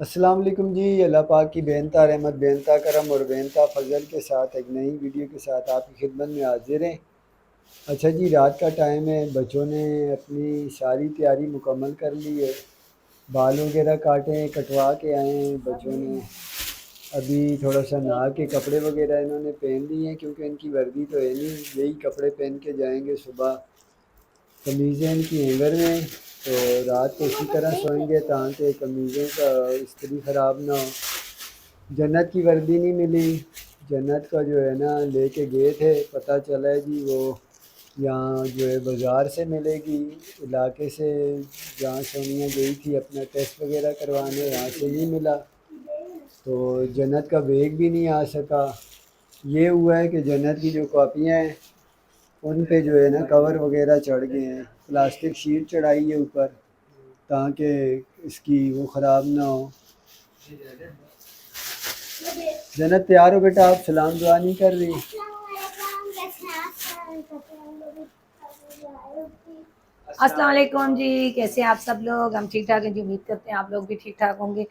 अस्सलाम वालेकुम जी। अल्लाह पाक की बेनता रहमत, बेनता करम और बेनता फ़ज़ल के साथ एक नई वीडियो के साथ आपकी खिदमत में हाज़िर हैं। अच्छा जी, रात का टाइम है, बच्चों ने अपनी सारी तैयारी मुकम्मल कर ली है। बाल वगैरह काटे हैं, कटवा के आए हैं बच्चों ने। अभी थोड़ा सा नहा के कपड़े वगैरह इन्होंने पहन लिए हैं, क्योंकि इनकी वर्दी तो है नहीं, यही कपड़े पहन के जाएंगे सुबह। कमीज़ें इनकी हैंगर में, तो रात को इसी तरह सोएंगे ताकि कमीज़ों का इस्त्री ख़राब ना हो। जन्नत की वर्दी नहीं मिली। जन्नत का जो है ना लेके गए थे, पता चला है जी वो यहाँ जो है बाज़ार से मिलेगी, इलाके से जहाँ सोनिया गई थी अपना टेस्ट वगैरह करवाने, वहाँ से नहीं मिला। तो जन्नत का बैग भी नहीं आ सका। ये हुआ है कि जन्नत की जो कॉपियाँ हैं उन पे जो है ना कवर वगैरह चढ़ गए हैं, प्लास्टिक शीट चढ़ाई है ऊपर ताकि इसकी वो ख़राब ना हो। जन्नत तैयार हो बेटा, आप सलाम दुआ नहीं कर रही? अस्सलाम वालेकुम जी। कैसे हैं आप सब लोग? हम ठीक ठाक हैं जी। उम्मीद करते हैं आप लोग भी ठीक ठाक होंगे।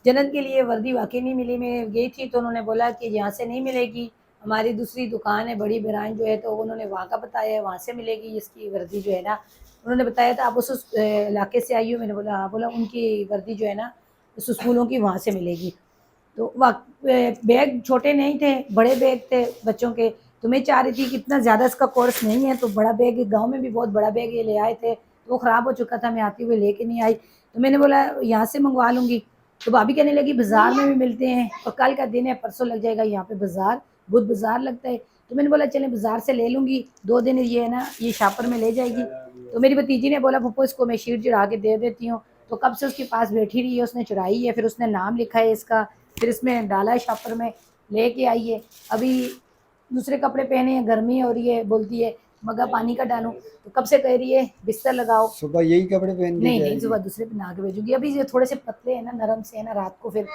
जन्नत के लिए वर्दी वाकई नहीं मिली। मैं गई थी तो उन्होंने बोला कि यहाँ से नहीं मिलेगी, हमारी दूसरी दुकान है बड़ी बहरान जो है, तो उन्होंने वहाँ का बताया है, वहाँ से मिलेगी इसकी वर्दी जो है ना। उन्होंने बताया था आप उस इलाके से आई हो। मैंने बोला हाँ। बोला उनकी वर्दी जो है ना उस स्कूलों की वहाँ से मिलेगी। तो बैग छोटे नहीं थे, बड़े बैग थे बच्चों के। तो मैं चाह रही थी कि इतना ज़्यादा इसका कोर्स नहीं है, तो बड़ा बैग गांव में भी बहुत बड़ा बैग ये ले आए थे, तो वो ख़राब हो चुका था, मैं आते हुए लेके नहीं आई। तो मैंने बोला यहाँ से मंगवा लूँगी। तो भाभी कहने लगी बाज़ार में भी मिलते हैं, और कल का दिन है, परसों लग जाएगा यहाँ पे बाज़ार, बुध बाज़ार लगता है। तो मैंने बोला चलें बाज़ार से ले लूँगी, 2 दिन ये है ना ये शापर में ले जाएगी। तो मेरी भतीजी ने बोला पप्पो इसको मैं शीट चढ़ा के दे देती हूँ। तो कब से उसके पास बैठी रही है, उसने चढ़ाई है, फिर उसने नाम लिखा है इसका, फिर इसमें डाला है शॉपर में, लेके आई है। अभी दूसरे कपड़े पहने हैं, गर्मी हो रही है, बोलती है मग्गा पानी का डालूं। तो कब से कह रही है बिस्तर लगाओ। सुबह यही कपड़े पहन के नहीं नहीं, जाएगी? सुबह दूसरे पहना के भेजूंगी। अभी ये थोड़े से पतले हैं ना, नरम से है ना, रात को फिर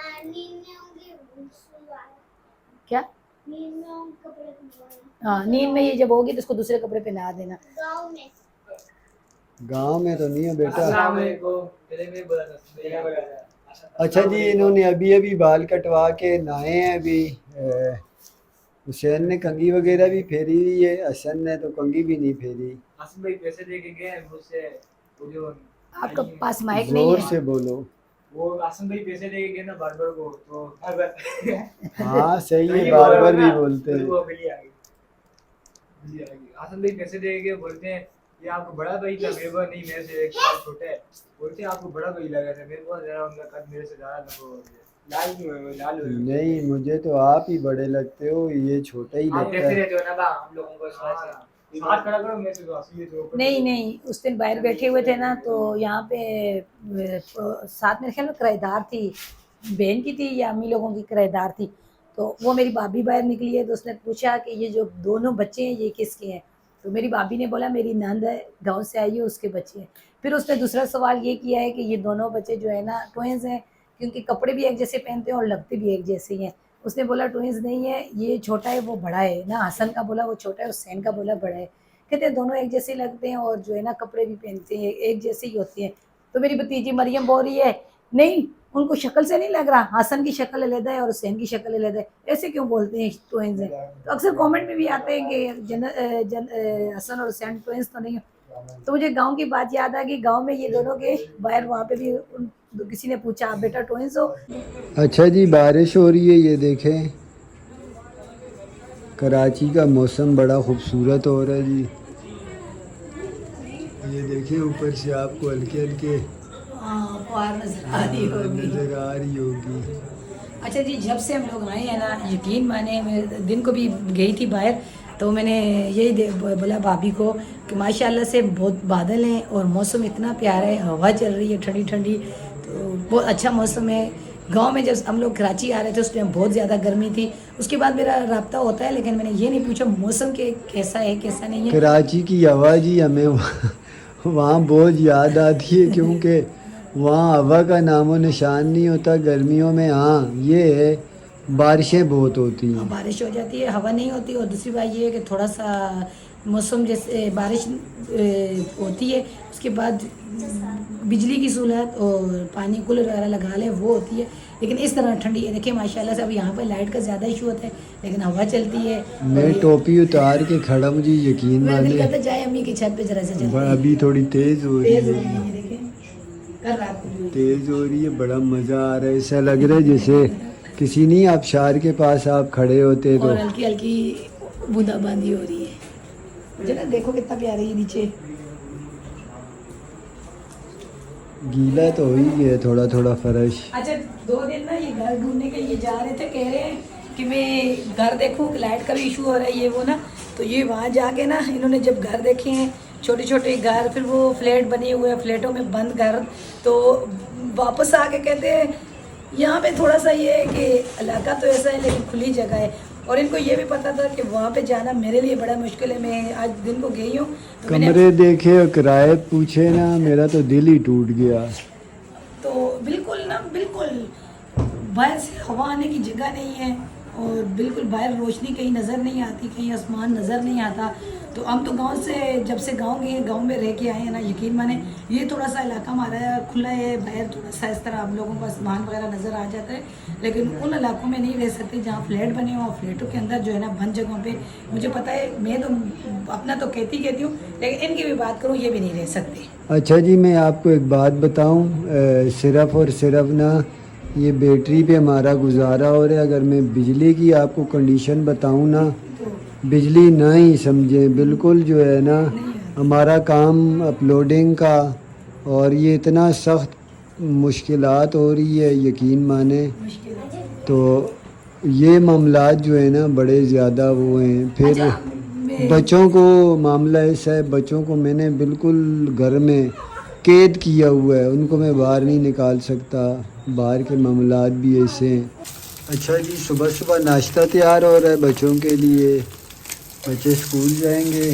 क्या। हाँ, नींद में ये जब होगी तो उसको दूसरे कपड़े पहना देना। गांव में तो नहीं है बेटा। अच्छा जी, इन्होंने अभी अभी बाल कटवा के नहाए हैं अभी। हुसैन ने कंघी वगैरह भी फेरी हुई है, हसन ने तो कंघी भी नहीं फेरी। हसन भाई पैसे लेके गए हैं मुझसे, वो जो आपके पास माइक नहीं जोर है? से बोलो। वो हसन भाई पैसे लेके गए ना बार्बर को, तो हाँ सही है, नहीं बार बोला बार ना, भी बोलते फिर हैं। वो बिल्ली आ गई। हसन भाई पैसे लेके गए, बोलते हैं ये आपको बड़ा भाई था, मेरे को नहीं, मेरे से 1 साल छोटे है। बोलते हैं आपको बड़ा भाई लगा था, मेरे को जरा उनका कद मेरे से ज्यादा लगा हो गया। लाल क्यों है वो, लाल हो गया। नहीं, मुझे तो आप ही बड़े लगते हो, ये छोटा ही आप लगता देखते है। रहते हो ना बा, हम लोगों को साथ खड़ा करो, मेरे से तो असली जो नहीं नहीं, उस दिन बाहर बैठे हुए थे ना, तो यहाँ पे साथ मेरे ख्याल में किराएदार थी, बहन की थी या अम्मी लोगों की किराएदार थी। तो वो मेरी भाभी बाहर निकली है, तो उसने पूछा कि ये जो दोनों बच्चे हैं ये किसके हैं। तो मेरी भाभी ने बोला मेरी नंद है, गांव से आई है, उसके बच्चे हैं। फिर उसने दूसरा सवाल ये किया है कि ये दोनों बच्चे जो है ना ट्विंस हैं, क्योंकि कपड़े भी एक जैसे पहनते हैं और लगते भी एक जैसे ही हैं। उसने बोला ट्विंस नहीं है, ये छोटा है वो बड़ा है ना, हसन का बोला वो छोटा है, हुसैन का बोला बड़ा है। कहते हैं दोनों एक जैसे लगते हैं और जो है ना कपड़े भी पहनते हैं एक जैसे ही होते हैं। तो मेरी भतीजी मरियम बोल रही है नहीं, उनको शक्ल से नहीं लग रहा, हसन की शक्ल अलग है और हुसैन की शक्ल अलग है, ऐसे क्यों बोलते हैं ट्विंस हैं। तो अक्सर कमेंट में भी आते हैं कि हसन और हुसैन ट्विंस तो नहीं है। तो मुझे गांव की बात याद आ गई, गांव में ये दोनों के बाहर वहाँ पे भी किसी ने पूछा आप बेटा ट्विंस हो। अच्छा जी, बारिश हो रही है, ये देखें कराची का मौसम बड़ा खूबसूरत हो रहा है जी। ये देखें ऊपर से आपको हल्के हल्के फुहार नजर आ रही होगी। नज़र आ रही होगी। अच्छा जी, जब से हम लोग आए हैं ना, यकीन माने मैं दिन को भी गई थी बाहर, तो मैंने यही बोला भाभी को कि माशाल्लाह से बहुत बादल हैं और मौसम इतना प्यारा है, हवा चल रही है ठंडी ठंडी, तो बहुत अच्छा मौसम है। गांव में जब हम लोग कराची आ रहे थे उस टाइम बहुत ज़्यादा गर्मी थी। उसके बाद मेरा राब्ता होता है, लेकिन मैंने ये नहीं पूछा मौसम के कैसा है कैसा नहीं है। कराची की हवा जी हमें वहाँ बहुत याद आती है, क्योंकि वहाँ हवा का नामो निशान नहीं होता गर्मियों में। हाँ ये है, बारिशें बहुत होती हैं। बारिश हो जाती है, हवा नहीं होती, और दूसरी बात ये है कि थोड़ा सा मौसम जैसे बारिश होती है, उसके बाद बिजली की सहूलत और पानी कूलर वगैरह लगा ले वो होती है, लेकिन इस तरह ठंडी है। देखिए माशाल्लाह से अब यहाँ पर लाइट का ज़्यादा इशू होता है, लेकिन हवा चलती है। मैं टोपी उतार के खड़ा, मुझे यकीन मेरा दिल माने करता जाए अम्मी की छत पे जरा से चलते हैं। अभी थोड़ी तेज़ हो रही तेज़ हो है, रही है, देखें कल रात को भी हुई। तेज़ हो रही है, बड़ा मज़ा आ रहा है। ऐसा लग रहा है जैसे किसी नहीं आबशार के पास आप खड़े होते तो। और हल्की हल्की बूंदाबांदी हो रही है। जरा देखो कितना प्यारा है नीचे। गीला तो हो ही गया थोड़ा थोड़ा फर्श। अच्छा 2 दिन ना ये घर ढूंढने के लिए जा रहे थे, कह रहे हैं कि मैं घर देखूं, लाइट का भी इशू हो रहा है ये वो ना, तो ये वहाँ जाके ना इन्होंने जब घर देखे हैं छोटे छोटे घर, फिर वो फ्लैट बने हुए हैं, फ्लैटों में बंद घर, तो वापस आके कहते हैं यहाँ पे थोड़ा सा ये है कि इलाका तो ऐसा है लेकिन खुली जगह है, और इनको ये भी पता था कि वहाँ पे जाना मेरे लिए बड़ा मुश्किल है। मैं आज दिन को गई हूँ तो मैंने कमरे देखे और किराए पूछे ना, मेरा तो दिल ही टूट गया। तो बिल्कुल ना, बिल्कुल बाहर से हवा आने की जगह नहीं है, और बिल्कुल बाहर रोशनी कहीं नज़र नहीं आती, कहीं आसमान नज़र नहीं आता। तो हम तो गांव से, जब से गांव गए, गांव में रह के आए हैं ना, यकीन माने ये थोड़ा सा इलाका हमारा खुला है, बाहर थोड़ा सा इस तरह हम लोगों को आसमान वगैरह नज़र आ जाता है, लेकिन उन इलाकों में नहीं रह सकते जहाँ फ्लैट बने हों। फ्लैटों के अंदर जो है ना बंद जगहों पे, मुझे पता है, मैं तो अपना तो कहती हूँ, लेकिन इनकी भी बात करूँ ये भी नहीं रह सकते। अच्छा जी, मैं आपको एक बात बताऊं, सिर्फ और सिर्फ ना ये बैटरी पे हमारा गुजारा हो रहा है। अगर मैं बिजली की आपको कंडीशन बताऊं ना, बिजली ना ही समझें बिल्कुल, जो है ना हमारा काम अपलोडिंग का, और ये इतना सख्त मुश्किलात हो रही है, यकीन माने। मुश्किल है। तो ये मामलात जो है ना बड़े ज़्यादा वो हैं। फिर अच्छा, मैं बच्चों को मामला ऐसा है, बच्चों को मैंने बिल्कुल घर में कैद किया हुआ है, उनको मैं बाहर नहीं निकाल सकता, बाहर के मामलात भी ऐसे हैं। अच्छा जी, सुबह सुबह नाश्ता तैयार हो रहा है बच्चों के लिए, बच्चे स्कूल जाएंगे।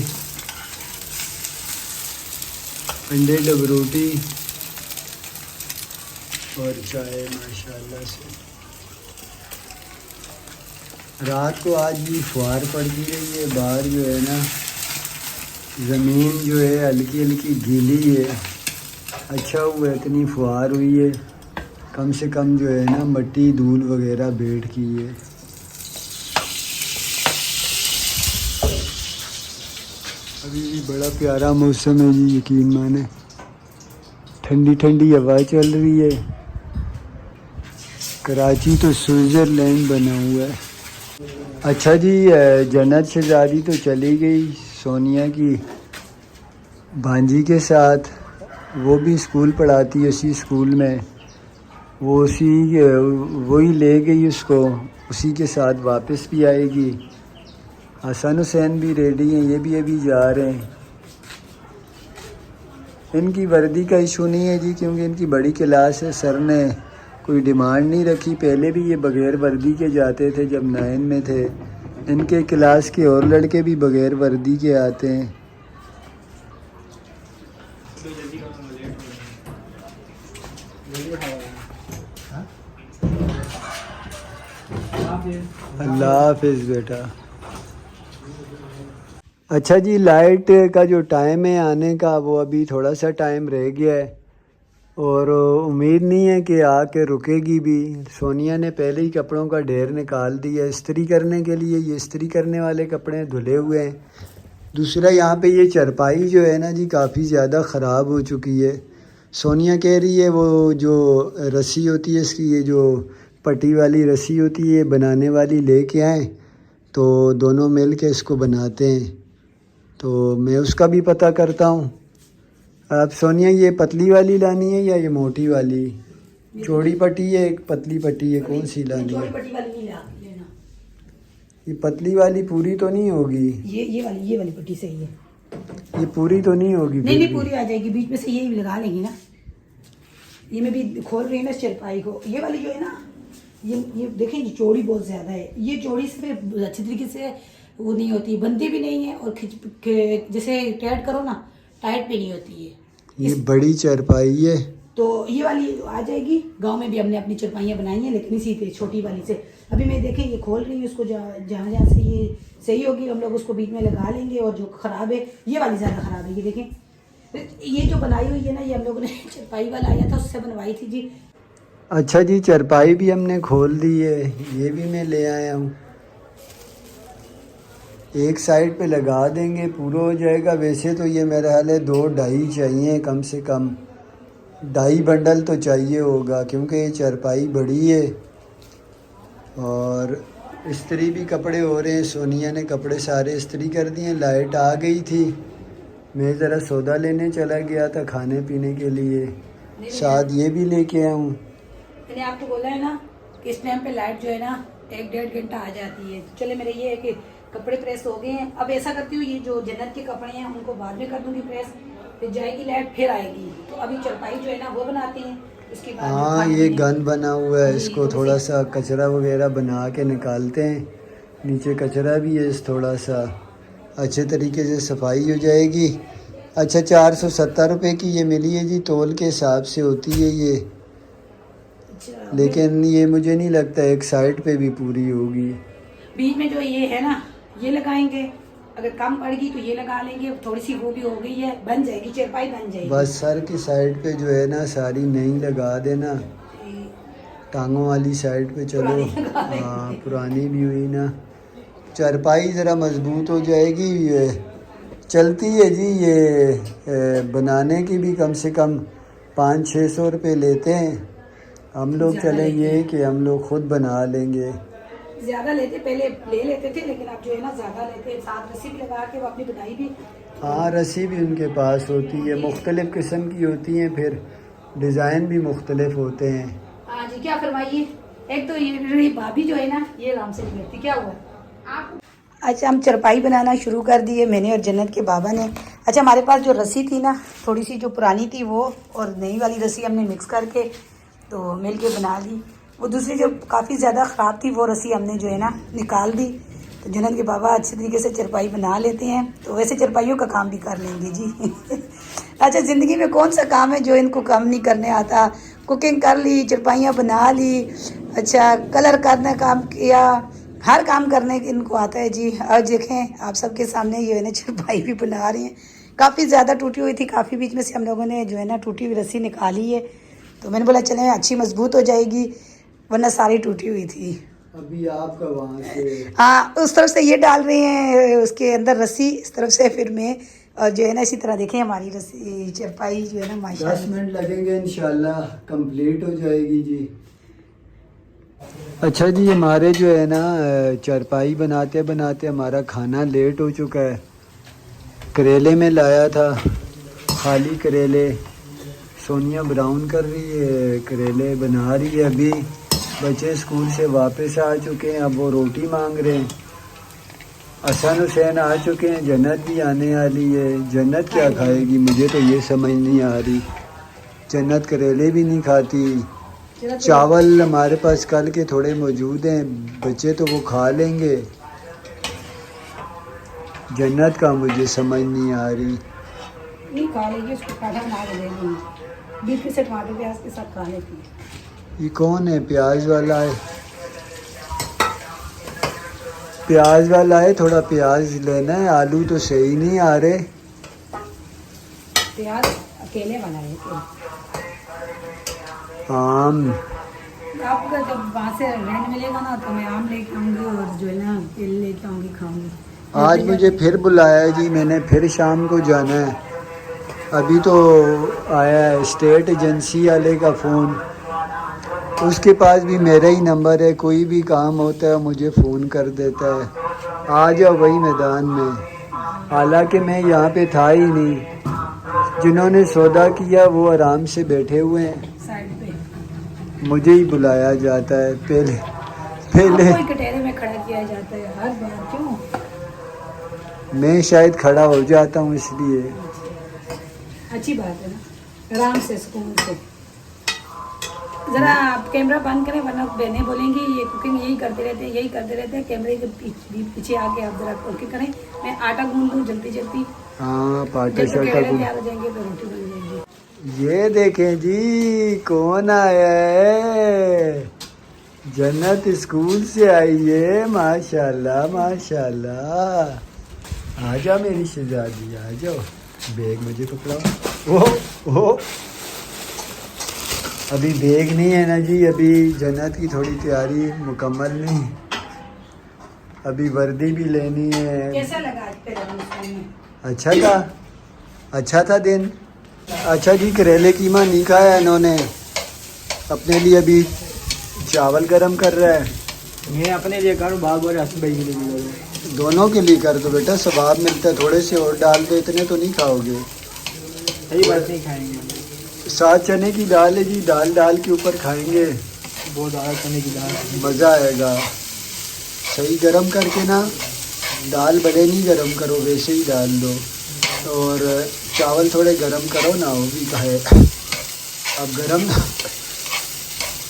अंडे डबरोटी और चाय माशाल्लाह से। रात को आज भी फुहार पड़ती रही है, बाहर जो है ना ज़मीन जो है हल्की हल्की गीली है। अच्छा हुआ इतनी फुहार हुई है, कम से कम जो है ना मट्टी धूल वगैरह बैठ की है। अभी भी बड़ा प्यारा मौसम है जी, यकीन माने, ठंडी ठंडी हवा चल रही है। कराची तो स्विट्ज़रलैंड बना हुआ है। अच्छा जी, जन्नत शहज़ादी तो चली गई सोनिया की भांजी के साथ, वो भी स्कूल पढ़ाती है उसी स्कूल में, वो वही ले गई उसको, उसी के साथ वापस भी आएगी। हसन हुसैन भी रेडी हैं, ये भी अभी जा रहे हैं। इनकी वर्दी का इशू नहीं है जी, क्योंकि इनकी बड़ी क्लास है, सर ने कोई डिमांड नहीं रखी। पहले भी ये बग़ैर वर्दी के जाते थे जब 9 में थे। इनके क्लास के और लड़के भी बग़ैर वर्दी के आते हैं। अल्लाह हाफिज़ बेटा। अच्छा जी, लाइट का जो टाइम है आने का, वो अभी थोड़ा सा टाइम रह गया है, और उम्मीद नहीं है कि आके रुकेगी भी। सोनिया ने पहले ही कपड़ों का ढेर निकाल दिया इस्त्री करने के लिए, ये इस्त्री करने वाले कपड़े धुले हुए हैं। दूसरा यहाँ पे ये चारपाई जो है ना जी काफ़ी ज़्यादा ख़राब हो चुकी है। सोनिया कह रही है वो जो रस्सी होती है इसकी, ये जो पट्टी वाली रस्सी होती है बनाने वाली, लेके आएँ तो दोनों मिल के इसको बनाते हैं। तो मैं उसका भी पता करता हूँ। अब सोनिया ये पतली वाली लानी है या ये मोटी वाली? चौड़ी पट्टी है, एक पतली पट्टी है, कौन सी लानी है? ये पतली वाली पूरी तो नहीं होगी? ये वाली पट्टी सही है। ये पूरी तो नहीं होगी? नहीं पूरी आ जाएगी, बीच में से ये भी लगा लेंगी ना। ये मैं भी खोल रही हूँ ना चारपाई को, ये वाली जो है ना, ये देखें, ये चौड़ी बहुत ज़्यादा है। ये चौड़ी से फिर अच्छी तरीके से वो नहीं होती, बनती भी नहीं है, और जैसे टाइट करो ना, टाइट भी नहीं होती है। ये बड़ी चारपाई है तो ये वाली आ जाएगी। गांव में भी हमने अपनी चारपाइयाँ बनाई हैं, लेकिन इसी पे छोटी वाली से। अभी मैं देखें ये खोल रही हूँ इसको, जहाँ से ये सही होगी हम लोग उसको बीच में लगा लेंगे, और जो ख़राब है ये वाली ज़्यादा ख़राब है। ये देखें, ये जो बनाई हुई है ना, ये हम लोगों ने चरपाई वाला आया था उससे बनवाई थी जी। अच्छा जी, चरपाई भी हमने खोल दी है, ये भी मैं ले आया हूँ। एक साइड पे लगा देंगे, पूरा हो जाएगा। वैसे तो ये मेरा हाल है 2-2.5 चाहिए कम से कम, 2.5 बंडल तो चाहिए होगा, क्योंकि ये चरपाई बड़ी है। और इस्त्री भी कपड़े हो रहे हैं, सोनिया ने कपड़े सारे इस्त्री कर दिए। लाइट आ गई थी, मैं ज़रा सौदा लेने चला गया था खाने पीने के लिए, साथ ये भी लेके आया हूँ। मैंने आपको बोला है ना कि इस टाइम पे लाइट जो है ना 1-1.5 घंटा आ जाती है। चले मेरे ये है कि कपड़े प्रेस हो गए हैं। अब ऐसा करती हूँ, ये जो जन्नत के कपड़े हैं उनको बाद में कर दूंगी प्रेस, फिर जाएगी लाइट फिर आएगी। तो अभी चरपाई जो है ना वो बनाती हैं, उसके बाद हाँ, ये गन बना हुआ है, इसको थोड़ा सा कचरा वगैरह बना के निकालते हैं। नीचे कचरा भी है, थोड़ा सा अच्छे तरीके से सफाई हो जाएगी। अच्छा, 470 रुपये की ये मिली है जी, तोल के हिसाब से होती है ये, लेकिन ये मुझे नहीं लगता एक साइड पे भी पूरी होगी। बीच में जो ये है ना ये लगाएंगे, अगर कम पड़ेगी तो ये लगा लेंगे। थोड़ी सी वो भी हो गई है, बन जाएगी चरपाई, बन जाएगी। बस सर की साइड पे जो है ना सारी नई लगा देना, टांगों वाली साइड पे चलो। हाँ, पुरानी भी हुई ना, चरपाई ज़रा मजबूत हो जाएगी। ये चलती है जी, ये बनाने की भी कम से कम 500-600 रुपये लेते हैं हम लोग। चले ये कि हम लोग खुद बना लेंगे। ज्यादा लेते, पहले ले लेते थे, लेकिन अब जो है ना ज्यादा लेते हैं। साथ रस्सी भी लगा के वो अपनी बनाई भी। हाँ, रस्सी भी उनके पास होती है, मुख्तलिफ़ किस्म की होती हैं, फिर डिज़ाइन भी मुख्तलिफ होते हैं। हाँ जी, क्या फरमाइए। एक तो ये भाभी जो है ना ये आराम से नहीं बैठती, क्या हुआ आप। अच्छा, हम चरपाई बनाना शुरू कर दिए मैंने और जन्नत के बाबा ने। अच्छा, हमारे पास जो रस्सी थी ना थोड़ी सी, जो पुरानी थी वो और नई वाली रस्सी हमने मिक्स करके तो मिल के बना ली। वो दूसरी जो काफ़ी ज़्यादा ख़राब थी वो रस्सी हमने जो है ना निकाल दी। तो जन्नत के बाबा अच्छे तरीके से चरपाई बना लेते हैं, तो वैसे चरपाइयों का काम भी कर लेंगे जी। अच्छा, ज़िंदगी में कौन सा काम है जो इनको काम नहीं करने आता। कुकिंग कर ली, चरपाइयाँ बना ली, अच्छा कलर करने काम किया, हर काम करने इनको आता है जी। और देखें आप सबके सामने ये है ना चरपाई भी बना रही हैं। काफ़ी ज़्यादा टूटी हुई थी, काफ़ी बीच में से हम लोगों ने जो है ना टूटी हुई रस्सी निकाली है। तो मैंने बोला चलें अच्छी मजबूत हो जाएगी, वरना सारी टूटी हुई थी। अभी आपका वहाँ से हाँ, उस तरफ से ये डाल रहे हैं उसके अंदर रस्सी, इस तरफ से फिर मैं, और जो है ना इसी तरह देखें हमारी रस्सी चरपाई जो है ना 10 माशाल्लाह। मिनट लगेंगे, इंशाल्लाह कंप्लीट हो जाएगी जी। अच्छा जी, हमारे जो है ना चरपाई बनाते बनाते हमारा खाना लेट हो चुका है। करेले में लाया था, खाली करेले, सोनिया ब्राउन कर रही है, करेले बना रही है। अभी बच्चे स्कूल से वापस आ चुके हैं, अब वो रोटी मांग रहे हैं। हसन हुसैन आ चुके हैं, जन्नत भी आने वाली है। जन्नत क्या खाएगी, मुझे तो ये समझ नहीं आ रही। जन्नत करेले भी नहीं खाती। चावल हमारे पास कल के थोड़े मौजूद हैं, बच्चे तो वो खा लेंगे। जन्नत का मुझे समझ नहीं आ रही। नहीं खा लेगी, उसको पराठा बना के दे दूँगी, बीफ से टमाटर प्याज के साथ खा लेती है। ये कौन है, प्याज वाला है? प्याज वाला है, थोड़ा प्याज लेना है। आलू तो सही नहीं आ रहे। प्याज अकेले बनाए थे। आम आपका जब वहाँ से रेंट मिलेगा ना तो मैं आम लेके आऊँगी और जो है ना केले लेके आऊँगी, खाऊँगी। आज मुझे फिर बुलाया है जी, मैंने फिर शाम को जाना है। अभी तो आया है स्टेट एजेंसी वाले का फ़ोन, उसके पास भी मेरा ही नंबर है, कोई भी काम होता है मुझे फ़ोन कर देता है, आ जाओ वही मैदान में। हालांकि मैं यहाँ पे था ही नहीं, जिन्होंने सौदा किया वो आराम से बैठे हुए हैं, साइड पे मुझे ही बुलाया जाता है। पहले कोई कटहरे में खड़ा किया जाता है हर बार, क्यों? मैं शायद खड़ा हो जाता हूँ इसलिए। अच्छी बात है ना, आराम से सुकून से। ज़रा आप कैमरा बंद करें वरना बहनें बोलेंगी ये कुकिंग यही करते रहते हैं, यही करते रहते हैं। कैमरे के पीछे आके आप ज़रा कुकिंग करें। मैं आटा गूंद दूँ जल्दी जल्दी, हाँ, पाटा जब शाटा को। तैयार हो जाएंगे तो रोटी बन जाएगी। ये देखें जी कौन आया है, जन्नत स्कूल से आई है। माशाल्लाह माशाल्लाह, आ जाओ मेरी शहजादी, आ जाओ। बैग मुझे पकड़ाओ। ओ अभी बैग नहीं है ना जी, अभी जन्नत की थोड़ी तैयारी मुकम्मल नहीं, अभी वर्दी भी लेनी है। कैसा लगा आज तेरा रमजान में? अच्छा था दिन। अच्छा जी, करेले कीमा नहीं खाया इन्होंने, अपने लिए अभी चावल गरम कर रहा है। मैं अपने लिए करूँ, बाग और हसन भाई के लिए भी करूँ। दोनों के लिए कर दो बेटा, सवाब मिलता है। थोड़े से और डाल दो, इतने तो नहीं खाओगे। सही बात नहीं खाएंगे, साथ चने की दाल है जी, दाल डाल के ऊपर खाएंगे, बहुत ज़्यादा चने की दाल। मज़ा आएगा। सही गरम करके ना, दाल बड़े नहीं गरम करो, वैसे ही डाल दो, और चावल थोड़े गरम करो ना, वो भी खाए। अब गरम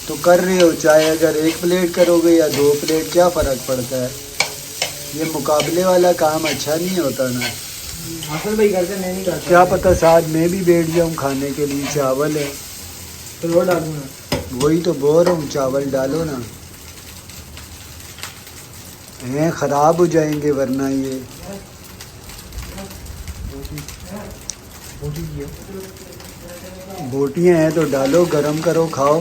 तो कर रहे हो, चाहे अगर 1 प्लेट करोगे या 2 प्लेट, क्या फ़र्क पड़ता है। ये मुकाबले वाला काम अच्छा नहीं होता ना। हसन भाई करते, मैं नहीं करता। क्या पता साथ मैं भी बैठ जाऊँ खाने के लिए, चावल है तो रोड डालूँ ना। वही तो बोल रहा हूँ, चावल डालो ना, हैं ख़राब हो जाएंगे वरना ये। बोटियाँ हैं तो डालो, गरम करो, खाओ।